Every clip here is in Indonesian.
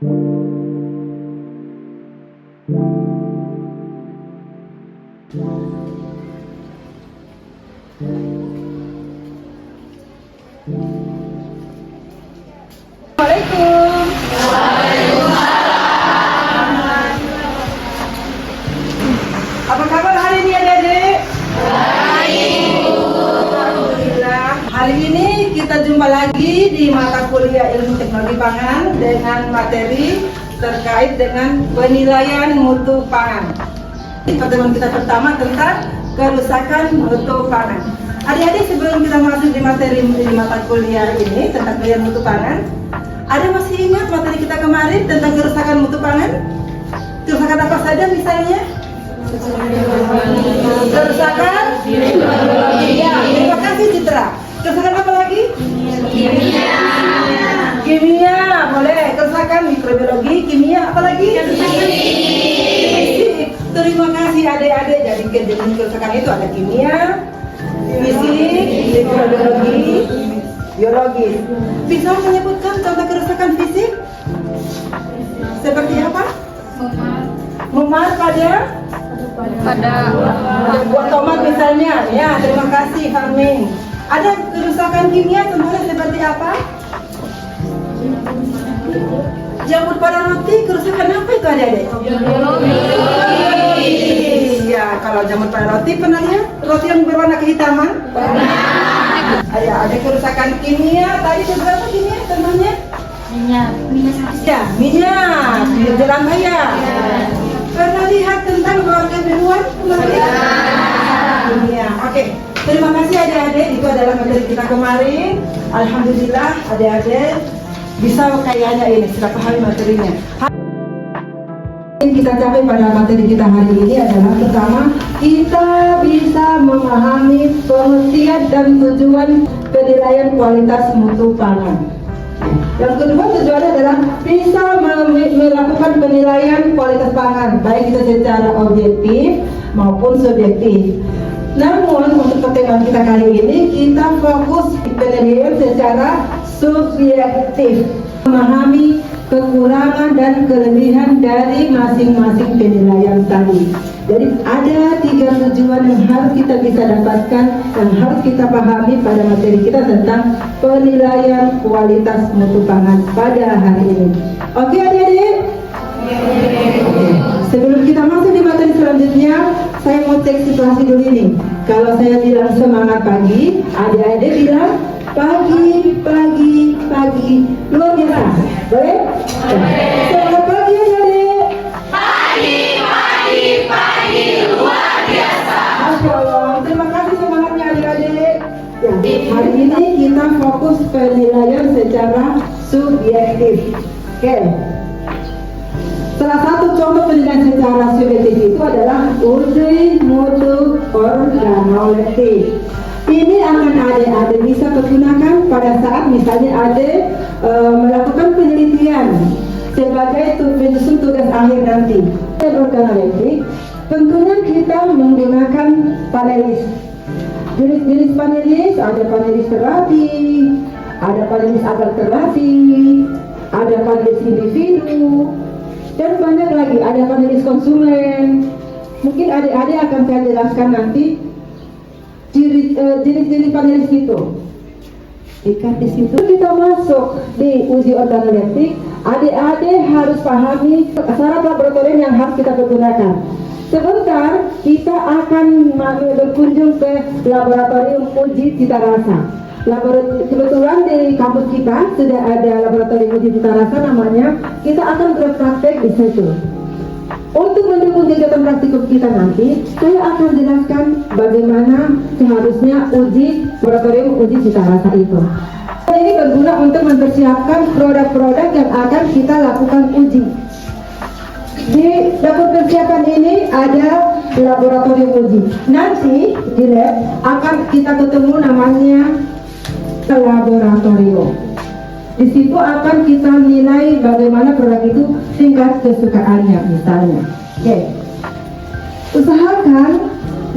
Apa kabar hari ini adik-adik? Baik. Alhamdulillah. Hari ini kita jumpa lagi di mata kuliah ilmu teknologi pangan dengan materi terkait dengan penilaian mutu pangan. Pertemuan kita pertama tentang kerusakan mutu pangan. Adik-adik, sebelum kita masuk di materi di mata kuliah ini tentang penilaian mutu pangan, ada masih ingat materi kita kemarin tentang kerusakan mutu pangan? Kerusakan apa saja misalnya? Kerusakan ya, terima kasih Citra. Kerusakan apa lagi? Kimia, boleh. Kerusakan mikrobiologi, kimia, apa lagi? Fisik. Terima kasih adik-adik. Jadi jenis kerusakan itu ada kimia, fisik, mikrobiologi, biologi. Bisa menyebutkan contoh kerusakan fisik? Seperti apa? Memar pada buat tomat misalnya. Ya, terima kasih Farming. Ada kerusakan kimia contohnya seperti apa? Jamur pada roti, kerusakan apa itu adik-adik? Ya, kalau jamur pada roti pernah lihat roti yang berwarna kehitaman? Pernah. Ada kerusakan kimia. Tadi beberapa kimia contohnya? Minyak ya, minyak di jalan raya. Pernah lihat tentang keluarga biruan? Ya, oke. Terima kasih adik-adik. Itu adalah materi kita kemarin. Alhamdulillah adik-adik bisa kayaknya ini sudah pahami materinya. Yang kita capai pada materi kita hari ini adalah pertama, kita bisa memahami pengertian dan tujuan penilaian kualitas mutu pangan. Yang kedua, tujuannya adalah bisa melakukan penilaian kualitas pangan, baik itu secara objektif maupun subjektif. Namun untuk pertemuan kita kali ini, kita fokus penilaian secara subjektif, memahami kekurangan dan kelebihan dari masing-masing penilaian tadi. Jadi ada 3 tujuan yang harus kita bisa dapatkan, yang harus kita pahami pada materi kita tentang penilaian kualitas mutu pangan pada hari ini. Oke adik-adik? Oke. Sebelum kita masuk di materi selanjutnya, saya mau cek situasi dulu ini. Kalau saya bilang semangat pagi, adik-adik bilang pagi, pagi, pagi. Luar biasa. Boleh? Semangat pagi adik-adik. Pagi, pagi, pagi, luar biasa. Masya Allah, terima kasih semangatnya adik-adik. Ya, hari ini kita fokus penilaian secara subjektif. Oke. Salah satu contoh penilaian secara subjektif itu adalah uji mutu organoleptik. Ini akan adik-adik bisa pergunakan pada saat misalnya adik melakukan penelitian sebagai penyusun tugas akhir nanti. Organoleptik, tentunya kita menggunakan panelis. Jenis-jenis panelis, ada panelis terapi, ada panelis agar terapi, ada panelis individu, dan banyak lagi, ada panelis konsumen. Mungkin adik-adik akan saya jelaskan nanti jenis-jenis panelis itu. Jika di situ kita masuk di uji organoleptik, adik-adik harus pahami syarat laboratorium yang harus kita pergunakan. Sebentar kita akan berkunjung ke laboratorium uji cita rasa. Kebetulan di kampus kita sudah ada laboratorium uji cita rasa namanya. Kita akan berpraktek di situ. Untuk mendukung kegiatan praktikum kita nanti, saya akan jelaskan bagaimana seharusnya uji laboratorium uji cita rasa itu. Ini berguna untuk mempersiapkan produk-produk yang akan kita lakukan uji. Di dapur persiapan ini ada laboratorium uji. Nanti di lab akan kita ketemu namanya laboratorium. Di situ akan kita nilai bagaimana produk itu tingkat kesukaannya misalnya. Oke. Usahakan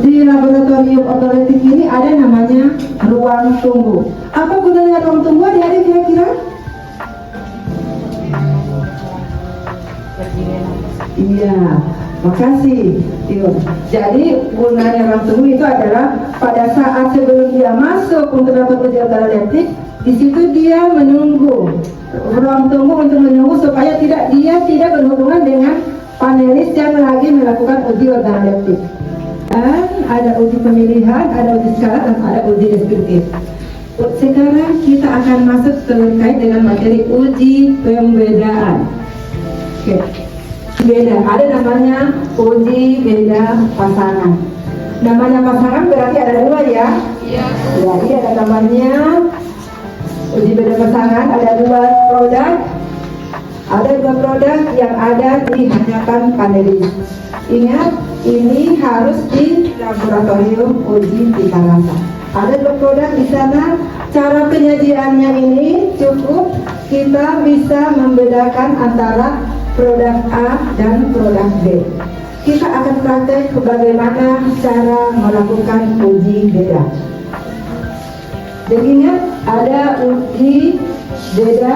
di laboratorium organoleptik ini ada namanya ruang tunggu. Apa gunanya ruang tunggu adik-adik kira-kira? Iya, makasih. Yuk. Jadi gunanya ruang tunggu itu adalah pada saat sebelum dia masuk untuk dapat uji ultraviolet, di situ dia menunggu ruang tunggu untuk menunggu supaya dia tidak berhubungan dengan panelis yang lagi melakukan uji ultraviolet. Dan ada uji pemilihan, ada uji skala, dan ada uji deskriptif. Sekarang kita akan masuk terkait dengan materi uji pembedaan. Oke. Beda, ada namanya uji beda pasangan. Namanya pasangan berarti ada dua ya? Iya. Jadi ada namanya uji beda pasangan, ada dua produk. Ada dua produk yang ada di hadapan panelis. Ingat, ini harus di laboratorium uji cita rasa. Ada dua produk di sana. Cara penyajiannya ini cukup kita bisa membedakan antara produk A dan produk B. Kita akan praktek bagaimana cara melakukan uji beda. Jadi ingat, ada uji beda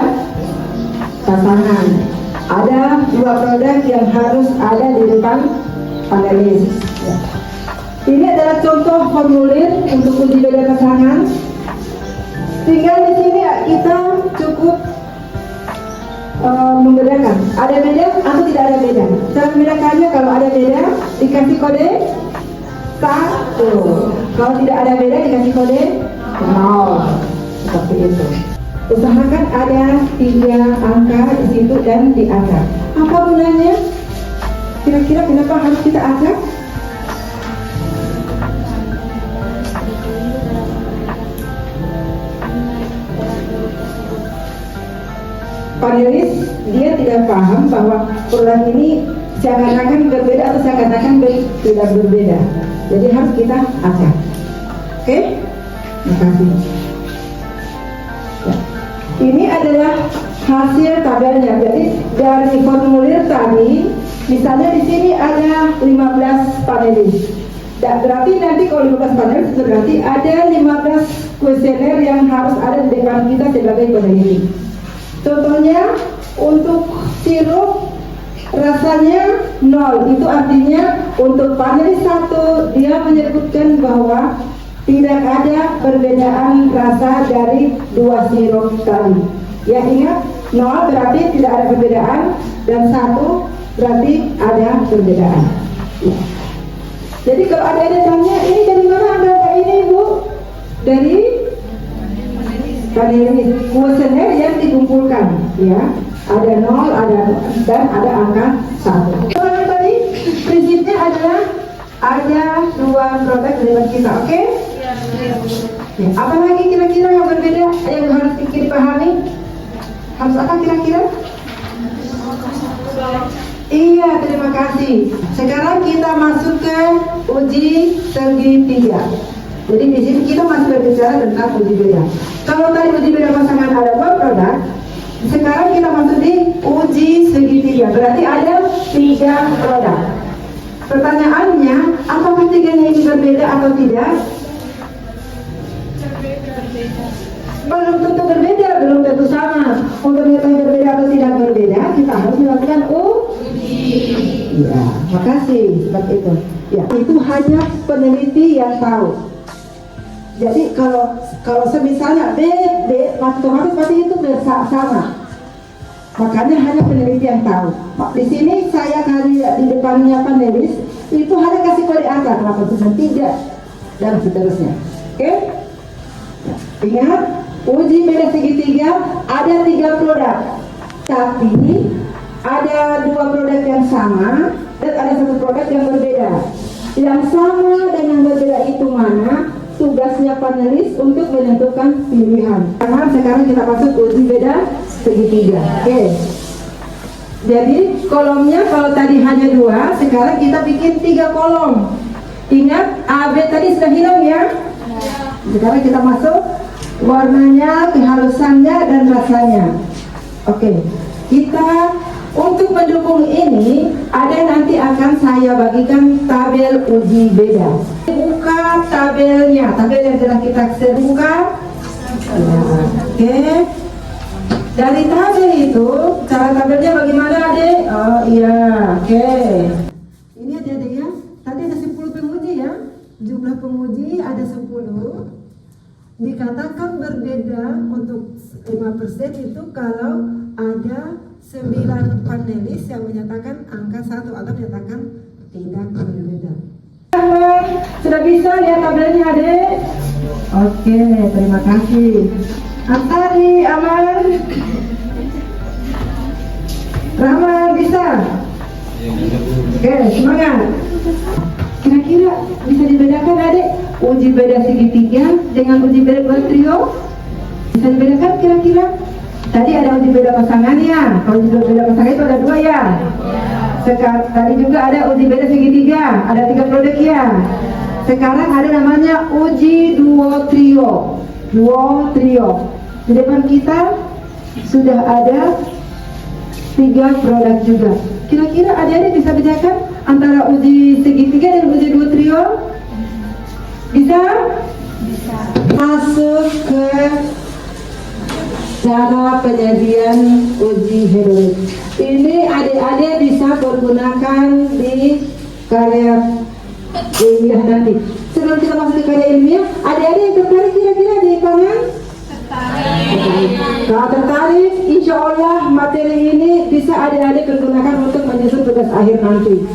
pasangan. Ada dua produk yang harus ada di depan panelis. Ini adalah contoh formulir untuk uji beda pasangan. Tinggal di sini kita cukup membedakan ada beda atau tidak ada beda. Cara membedakannya, kalau ada beda dikasih kode 1, kalau tidak ada beda dikasih kode 0, seperti itu. Usahakan ada 3 angka di situ dan di atas. Apa gunanya? Kira-kira kenapa harus kita angkat? Panelis dia tidak paham bahwa produk ini seakan-akan berbeda atau seakan-akan tidak berbeda. Jadi harus kita acak. Oke? Terima kasih. Ya. Ini adalah hasil tabelnya. Jadi dari formulir tadi, misalnya di sini ada 15 panelis. Dan berarti nanti kalau 15 panelis berarti ada 15 kuesioner yang harus ada di depan kita sebagai peneliti. Contohnya untuk sirup rasanya 0, itu artinya untuk panelis 1 dia menyebutkan bahwa tidak ada perbedaan rasa dari 2 sirup tadi. Ya, ingat, 0 berarti tidak ada perbedaan dan 1 berarti ada perbedaan. Ya. Jadi kalau ada tanya, ini dari mana data ini Bu? Dari panelis kuesioner yang dikumpulkan, ya. Ada 0, dan ada angka 1. Soalnya tadi prinsipnya adalah ada 2 produk di depan kita, oke? Ya, apa lagi kira-kira yang berbeda yang harus dipahami? Harus apa kira-kira? Iya, terima kasih. Sekarang kita masuk ke uji segitiga. Jadi di sini kita masih berbicara tentang uji beda. Kalau tadi uji beda pasangan ada 2 produk, sekarang kita masuk di uji segitiga. Berarti ada 3 produk. Pertanyaannya, apakah 3-nya ini berbeda atau tidak? Belum tentu berbeda, belum tentu sama. Untuk mengetahui berbeda atau tidak berbeda, kita harus melakukan uji. Ya, makasih. Seperti itu. Ya, itu hanya peneliti yang tahu. Jadi kalau semisalnya B otomatis pasti itu sama. Makanya hanya peneliti yang tahu. Di sini saya kali di depannya panelis itu hanya kasih kode angka 893 dan seterusnya. Oke? Ingat, uji beda segitiga ada 3 produk, tapi ada 2 produk yang sama dan ada 1 produk yang berbeda. Yang sama dan yang berbeda itu mana? Tugasnya panelis untuk menentukan pilihan. Karena sekarang kita masuk uji beda segitiga. Oke. Jadi kolomnya kalau tadi hanya 2, sekarang kita bikin 3 kolom. Ingat AB tadi sudah hilang ya. Sekarang kita masuk warnanya, kehalusannya dan rasanya. Oke. Kita untuk mendukung ini ada nanti akan saya bagikan tabel uji beda. Buka tabelnya, tabel yang sudah kita buka. Ya. Oke. Dari tabel itu, cara tabelnya bagaimana adik? Oh iya, oke. Ini adik-adik ya, tadi ada 10 penguji ya. Jumlah penguji ada 10. Dikatakan berbeda untuk 5% itu kalau ada 9 panelis yang menyatakan angka 1 atau menyatakan tidak berbeda. Sudah bisa lihat tabelnya adik? Oke, terima kasih. Antari, Aman, Rahman, bisa? Oke, semangat. Kira-kira bisa dibedakan adik? Uji beda segitiga dengan uji beda dua trio? Bisa dibedakan kira-kira? Tadi ada uji beda pasangannya. Kalau uji beda pasangan itu ada 2 ya? Tadi juga ada uji beda segitiga, ada 3 produk ya. Sekarang ada namanya uji duo trio. Duo trio. Di depan kita sudah ada 3 produk juga. Kira-kira adik-adik bisa bedakan antara uji segitiga dan uji duo trio? Bisa? Bisa. Masuk ke cara penyajian uji hedonik. Ini adik-adik bisa pergunakan di karya ilmiah nanti. Sebelum kita masuk ke karya ilmiah, adik-adik yang tertarik kira-kira di tangan? Tertarik. Kalau tertarik, insya Allah materi ini bisa adik-adik pergunakan untuk menyusun tugas akhir nanti.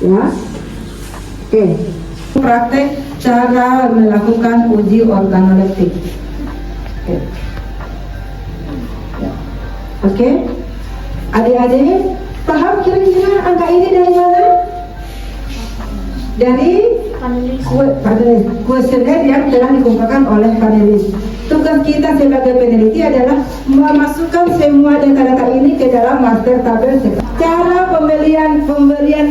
Ya, oke. Praktek cara melakukan uji organoleptik. Oke. Oke, adik-adik paham kira-kira angka ini dari mana? Dari panelis kuesioner yang telah dikumpulkan oleh panelis. Tugas kita sebagai peneliti adalah memasukkan semua data-data ini ke dalam master tabel. Cara pemberian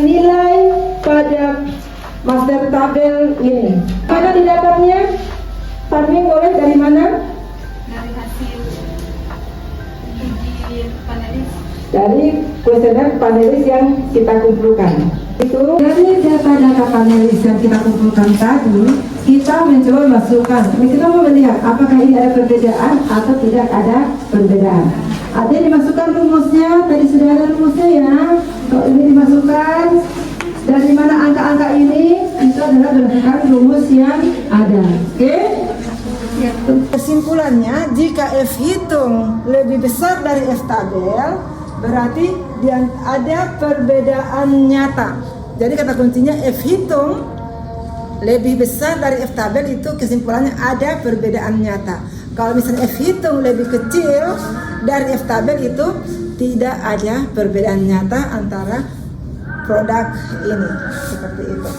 nilai pada master tabel ini. Mana didapatnya? Parmi boleh dari mana? Dari hasil uji panelis. Dari kuesioner panelis yang kita kumpulkan. Itu dari data-data panelis yang kita kumpulkan tadi, kita mencoba masukkan. Kita mau melihat apakah ini ada perbedaan atau tidak ada perbedaan. Ada dimasukkan rumusnya, tadi sudah ada rumusnya ya. Kalau ini dimasukkan, dari mana angka-angka ini? Itu adalah berdasarkan rumus yang ada. Oke? Kesimpulannya, jika F hitung lebih besar dari F tabel, berarti ada perbedaan nyata. Jadi kata kuncinya F hitung lebih besar dari F tabel, itu kesimpulannya ada perbedaan nyata. Kalau misalnya F hitung lebih kecil dari F tabel, itu tidak ada perbedaan nyata antara produk ini. Seperti itu.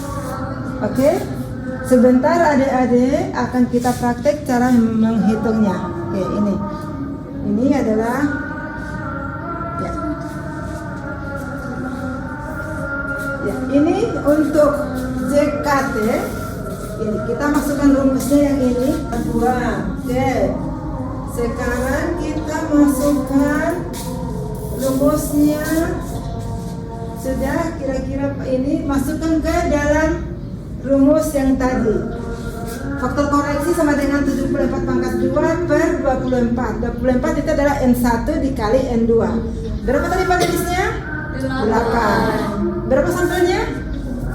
Oke? Sebentar adik-adik akan kita praktek cara menghitungnya. Oke, ini. Ini adalah ya, ini untuk JKT. Ini kita masukkan rumusnya yang ini. 2. Oke. Sekarang kita masukkan rumusnya. Sudah kira-kira ini masukkan ke dalam rumus yang tadi. Faktor koreksi sama dengan 74 pangkat 2 per 24. 24 itu adalah N1 dikali N2. Berapa tadi panelisnya? 8. Berapa sampelnya?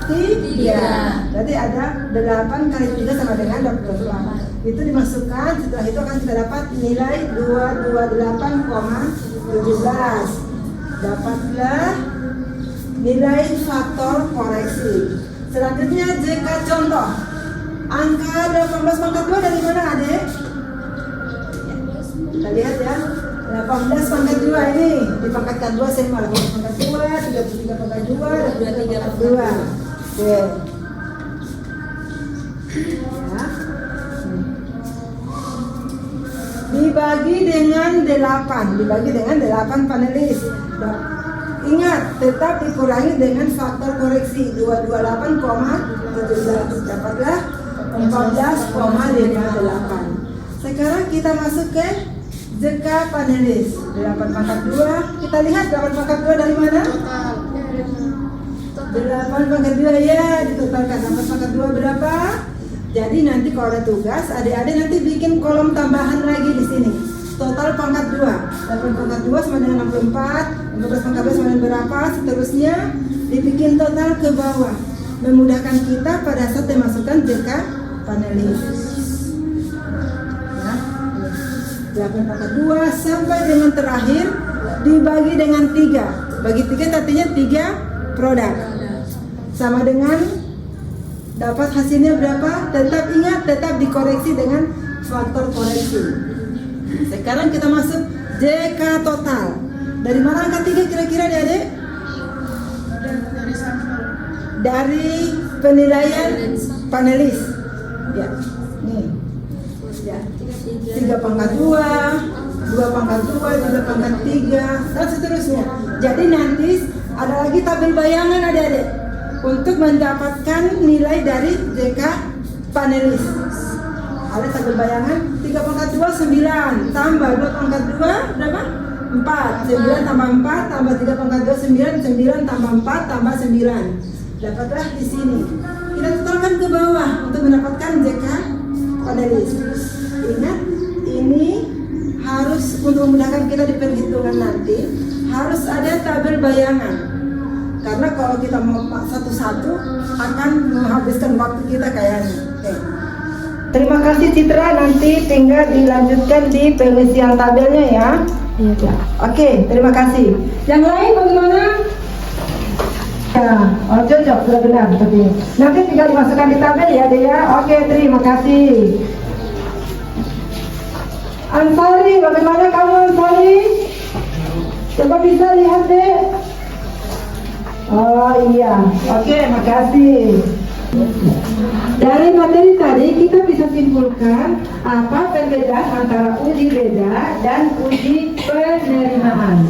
3. Berarti ada 8 kali 3 sama dengan 28. Itu dimasukkan, setelah itu akan kita dapat nilai 228,17. Dapatlah nilai faktor koreksi. Selanjutnya JK contoh. Angka 18 pangkat 2 dari mana adik? Kita lihat ya. 18 pangkat 2 ini dipangkatkan 2 sama 18 pangkat 2, 33 pangkat 2, 23 pangkat 2. Oke. Ya. Dibagi dengan 8 panelis. Ingat, tetap dikurangi dengan faktor koreksi 228,17. Dapatlah 14,58. Sekarang kita masuk ke JK panelis. 8 pangkat 2. Kita lihat 8 pangkat 2 dari mana? 8 pangkat 2 ya, ditotalkan. 8 pangkat 2 berapa? Jadi nanti kalau ada tugas, adik-adik nanti bikin kolom tambahan lagi di sini. total pangkat 2. 8 pangkat 2 sama dengan 64, 15 pangkat 2 sama dengan berapa, seterusnya dibikin total ke bawah, memudahkan kita pada saat dimasukkan JK panelis. Ya, 8 pangkat 2 sampai dengan terakhir dibagi dengan 3. Bagi 3 artinya 3 produk. Sama dengan dapat hasilnya berapa? Tetap ingat, tetap dikoreksi dengan faktor koreksi. Sekarang kita masuk JK total. Dari mana angka 3 kira-kira adik-adik? Dari penilaian panelis. Ya, nih. Ya. 3 pangkat 2, 2 pangkat 2, 3 pangkat 3, dan seterusnya. Jadi nanti ada lagi tabel bayangan adik-adik untuk mendapatkan nilai dari JK panelis. Ada tabel bayangan 3 pangkat 2 9 tambah 2 pangkat 2 berapa? 4. 9 tambah 4 tambah 3 pangkat 2 9, 9 tambah 4 tambah 9. Dapatlah di sini. Kita totalkan ke bawah untuk mendapatkan JK panelis. Ingat, ini harus untuk memudahkan kita di perhitungan nanti harus ada tabel bayangan. Karena kalau kita mau satu-satu akan menghabiskan waktu kita kayaknya. Oke. Terima kasih Citra, nanti tinggal dilanjutkan di pengisian tabelnya ya. Iya. Oke, terima kasih. Yang lain bagaimana? Ya, oh cocok, sudah benar seperti ini. Nanti tinggal dimasukkan di tabel ya, Dea. Oke, terima kasih. Ansari, bagaimana kamu Ansari? Coba bisa lihat deh. Oh iya, oke, makasih. Dari materi tadi kita bisa simpulkan apa perbedaan antara uji beda dan uji penerimaan.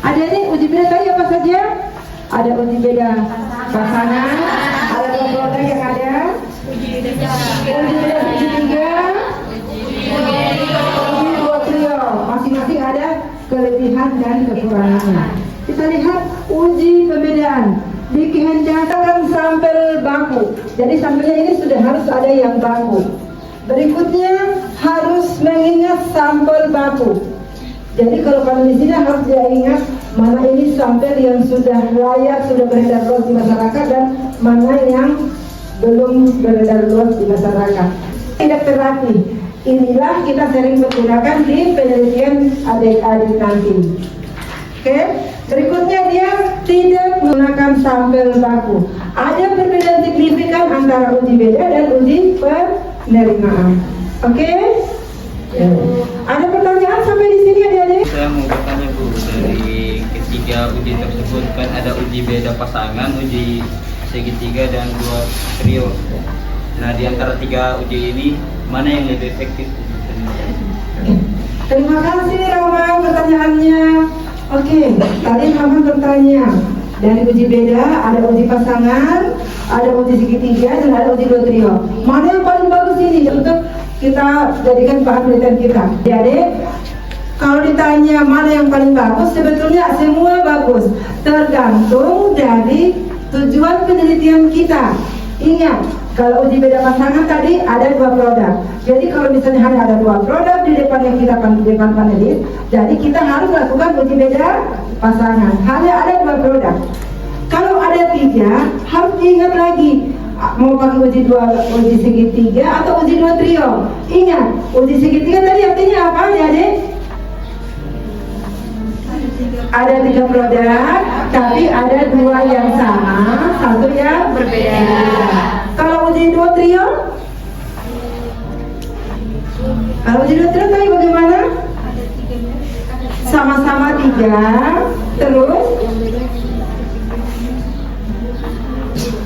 Adik-adik, uji beda tadi apa saja? Ada uji beda pasangan, ada produk yang ada, uji beda segitiga, uji dua trio, masing-masing ada kelebihan dan kekurangannya. Kita lihat uji perbedaan. Dikehendakkan sampel baku. Jadi sampelnya ini sudah harus ada yang baku. Berikutnya harus mengingat sampel baku. Jadi kalau pada di sini harus dia ingat mana ini sampel yang sudah layak, sudah beredar luas di masyarakat dan mana yang belum beredar luas di masyarakat. Tidak terapi. Inilah kita sering menggunakan di penelitian adik-adik nanti. Oke, berikutnya dia tidak menggunakan sampel baku. Ada perbedaan signifikan antara uji beda dan uji penerimaan. Oke? Ada pertanyaan sampai di sini adik-adik? Saya mau bertanya Bu, dari ketiga uji tersebut kan ada uji beda pasangan, uji segitiga dan dua trio. Nah di antara tiga uji ini mana yang lebih efektif? Terima kasih Rama pertanyaannya. Oke, tadi Rama bertanya dari uji beda ada uji pasangan, ada uji segitiga dan ada uji dua trio. Mana yang paling bagus ini untuk kita jadikan bahan penelitian kita? Jadi kalau ditanya mana yang paling bagus, sebetulnya semua bagus, tergantung dari tujuan penelitian kita. Ingat, kalau uji beda pasangan tadi ada 2 produk. Jadi kalau misalnya hanya ada 2 produk di depan yang kita di depan panelis, jadi kita harus lakukan uji beda pasangan. Hanya ada 2 produk. Kalau ada 3, harus diingat lagi mau pakai uji segitiga atau uji 2 trio. Ingat, uji segitiga tadi artinya apa ya, Dek? Ada 3 produk, tapi ada 2 yang sama, 1 yang berbeda. Kalau uji 2 trio? Kalau uji 2 trio tadi bagaimana? Sama-sama 3, terus?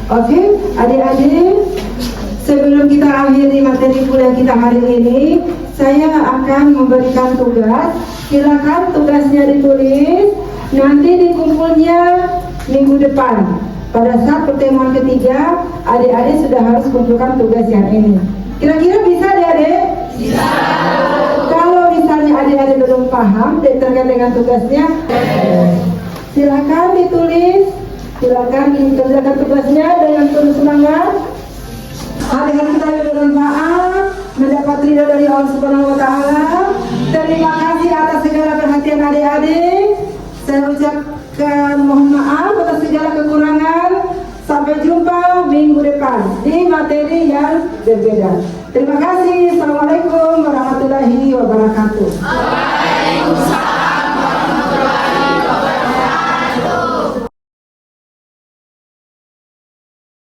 Oke, adik-adik, sebelum kita akhiri materi kuliah kita hari ini, saya akan memberikan tugas. Silakan tugasnya ditulis, nanti dikumpulnya minggu depan. Pada saat pertemuan ketiga, adik-adik sudah harus kumpulkan tugas yang ini. Kira-kira bisa adik-adik? Bisa. Kalau misalnya adik-adik belum paham terkait dengan tugasnya, silakan ditulis, silakan dikerjakan tugasnya dengan penuh semangat. Hari-hari kita bermanfaat, mendapat ridho dari Allah Subhanahu wa Ta'ala. Terima kasih atas segala perhatian adik-adik. Saya ucapkan mohon maaf atas segala kekurangan. Sampai jumpa minggu depan di materi yang berbeda. Terima kasih. Assalamualaikum warahmatullahi wabarakatuh.